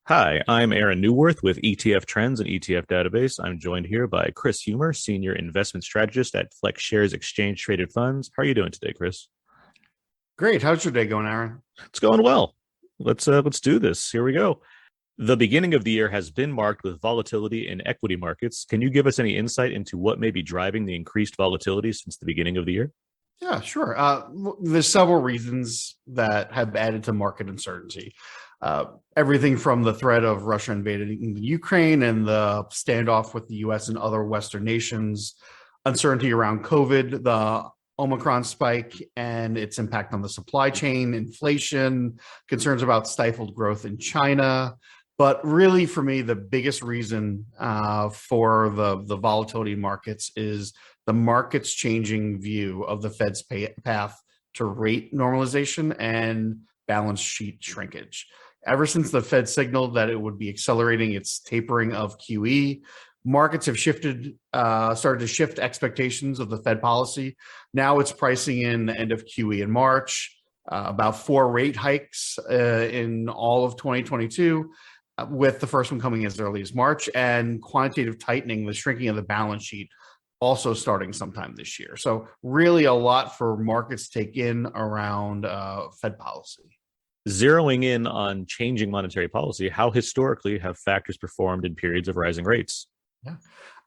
Hi, I'm Aaron Newworth with ETF Trends and ETF Database. I'm joined here by Chris Huemmer, Senior Investment Strategist at FlexShares Exchange Traded Funds. How are you doing today, Chris? Great. How's your day going, Aaron? It's going well. Let's do this. Here we go. The beginning of the year has been marked with volatility in equity markets. Can you give us any insight into what may be driving the increased volatility since the beginning of the year? Yeah, sure. There's several reasons that have added to market uncertainty. Uh, Everything from the threat of Russia invading Ukraine and the standoff with the U.S. and other Western nations, uncertainty around COVID, the Omicron spike and its impact on the supply chain, inflation, concerns about stifled growth in China. But really, for me, the biggest reason for the volatility in markets is the market's changing view of the Fed's path to rate normalization and balance sheet shrinkage. Ever since the Fed signaled that it would be accelerating its tapering of QE, markets have started to shift expectations of the Fed policy. Now it's pricing in the end of QE in March, about four rate hikes in all of 2022, with the first one coming as early as March, and quantitative tightening, the shrinking of the balance sheet, also starting sometime this year. So really a lot for markets to take in around Fed policy. Zeroing in on changing monetary policy, how historically have factors performed in periods of rising rates? Yeah.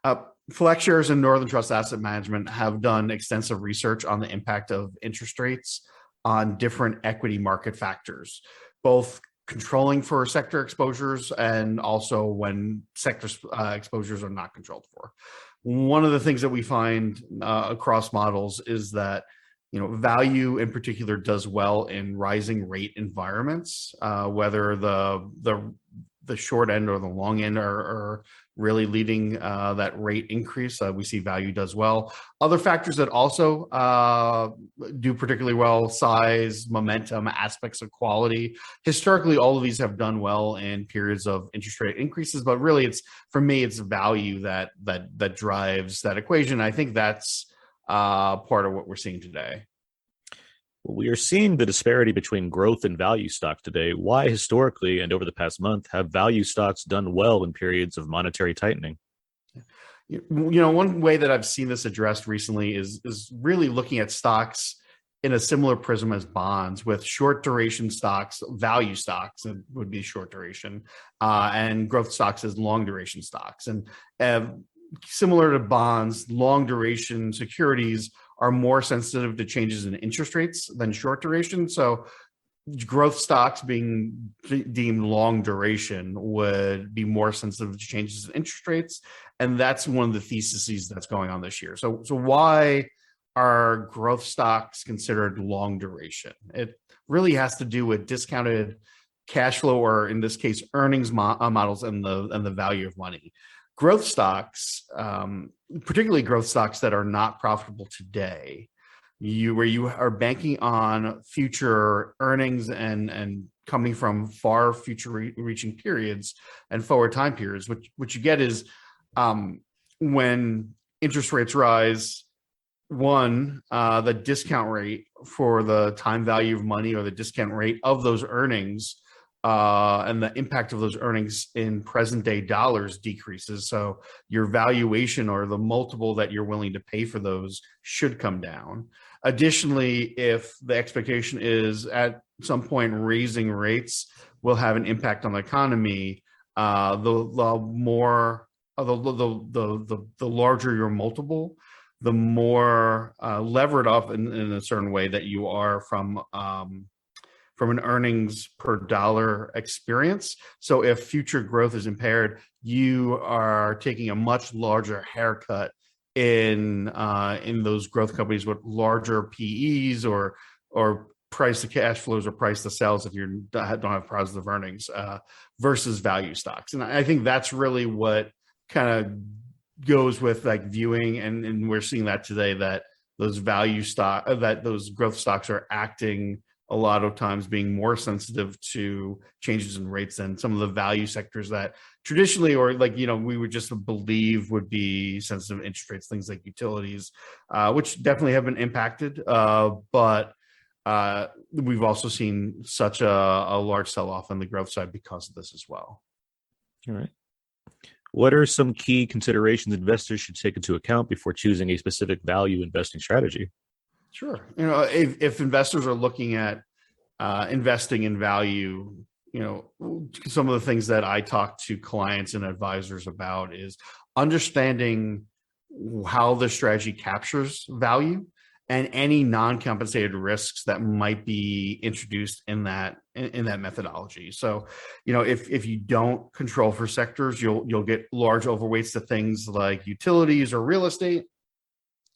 Uh, FlexShares and Northern Trust Asset Management have done extensive research on the impact of interest rates on different equity market factors, both controlling for sector exposures and also when sector exposures are not controlled for. One of the things that we find across models is that value in particular does well in rising rate environments, whether the short end or the long end are really leading that rate increase. We see value does well. Other factors that also do particularly well: size, momentum, aspects of quality. Historically, all of these have done well in periods of interest rate increases, but really, for me, it's value that drives that equation. I think that's part of what we're seeing today. Well, we are seeing the disparity between growth and value stocks today. Why, historically and over the past month, have value stocks done well in periods of monetary tightening? One way that I've seen this addressed recently is really looking at stocks in a similar prism as bonds, with short duration stocks, value stocks that would be short duration, and growth stocks as long duration stocks. And similar to bonds, long duration securities are more sensitive to changes in interest rates than short duration. So growth stocks, being deemed long duration, would be more sensitive to changes in interest rates. And that's one of the theses that's going on this year. So why are growth stocks considered long duration? It really has to do with discounted cash flow, or in this case, earnings models and the value of money. Growth stocks, particularly growth stocks that are not profitable today, where you are banking on future earnings and coming from far future reaching periods and forward time periods. What you get is, when interest rates rise, the discount rate for the time value of money, or the discount rate of those earnings, and the impact of those earnings in present day dollars decreases. So your valuation, or the multiple that you're willing to pay for those, should come down. Additionally, if the expectation is at some point raising rates will have an impact on the economy, the more the larger your multiple, the more levered up in a certain way that you are from an earnings per dollar experience. So if future growth is impaired, you are taking a much larger haircut in those growth companies with larger PEs, or price to cash flows, or price to sales if you don't have positive earnings, versus value stocks. And I think that's really what kind of goes with like viewing, and we're seeing that today, that those those growth stocks are acting a lot of times being more sensitive to changes in rates than some of the value sectors that traditionally, or we would just believe would be sensitive to interest rates, things like utilities, which definitely have been impacted. But we've also seen such a large sell-off on the growth side because of this as well. All right. What are some key considerations investors should take into account before choosing a specific value investing strategy? Sure. If investors are looking at investing in value, some of the things that I talk to clients and advisors about is understanding how the strategy captures value and any non-compensated risks that might be introduced in that methodology. So, if you don't control for sectors, you'll get large overweights to things like utilities or real estate,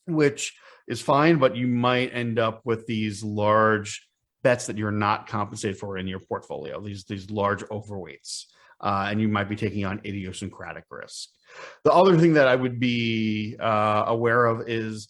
which is fine, but you might end up with these large bets that you're not compensated for in your portfolio, these large overweights, and you might be taking on idiosyncratic risk. The other thing that I would be aware of is,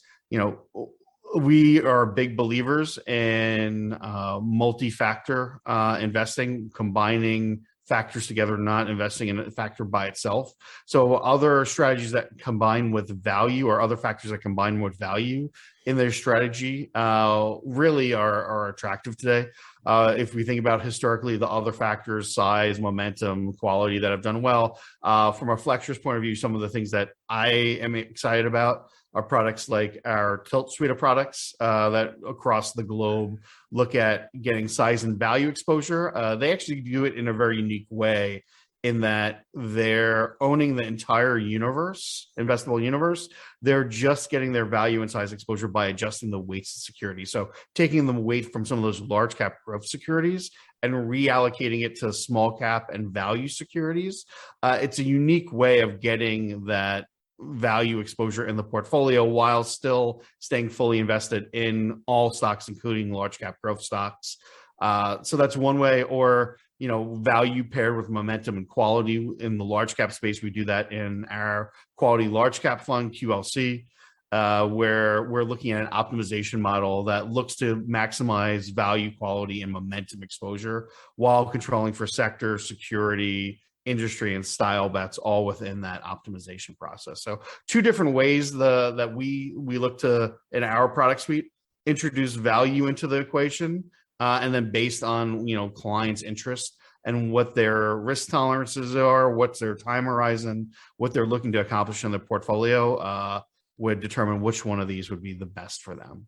we are big believers in multi-factor investing, combining factors together, not investing in a factor by itself. So other strategies that combine with value, or other factors that combine with value in their strategy, really are attractive today. If we think about historically, the other factors, size, momentum, quality, that have done well, from a FlexShares point of view, some of the things that I am excited about are products like our Tilt suite of products that across the globe look at getting size and value exposure. They actually do it in a very unique way, in that they're owning the entire universe, investable universe. They're just getting their value and size exposure by adjusting the weights of security. So taking the weight from some of those large cap growth securities and reallocating it to small cap and value securities. It's a unique way of getting that value exposure in the portfolio while still staying fully invested in all stocks, including large cap growth stocks. So that's one way. Or, value paired with momentum and quality in the large cap space. We do that in our quality large cap fund, QLC, where we're looking at an optimization model that looks to maximize value, quality, and momentum exposure while controlling for sector, security, industry, and style bets, all within that optimization process. So two different ways that we look to, in our product suite, introduce value into the equation, and then based on clients' interest and what their risk tolerances are, what's their time horizon, what they're looking to accomplish in their portfolio, would determine which one of these would be the best for them.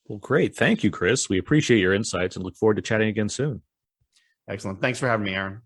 Well, great. Thank you, Chris. We appreciate your insights and look forward to chatting again soon. Excellent. Thanks for having me, Aaron.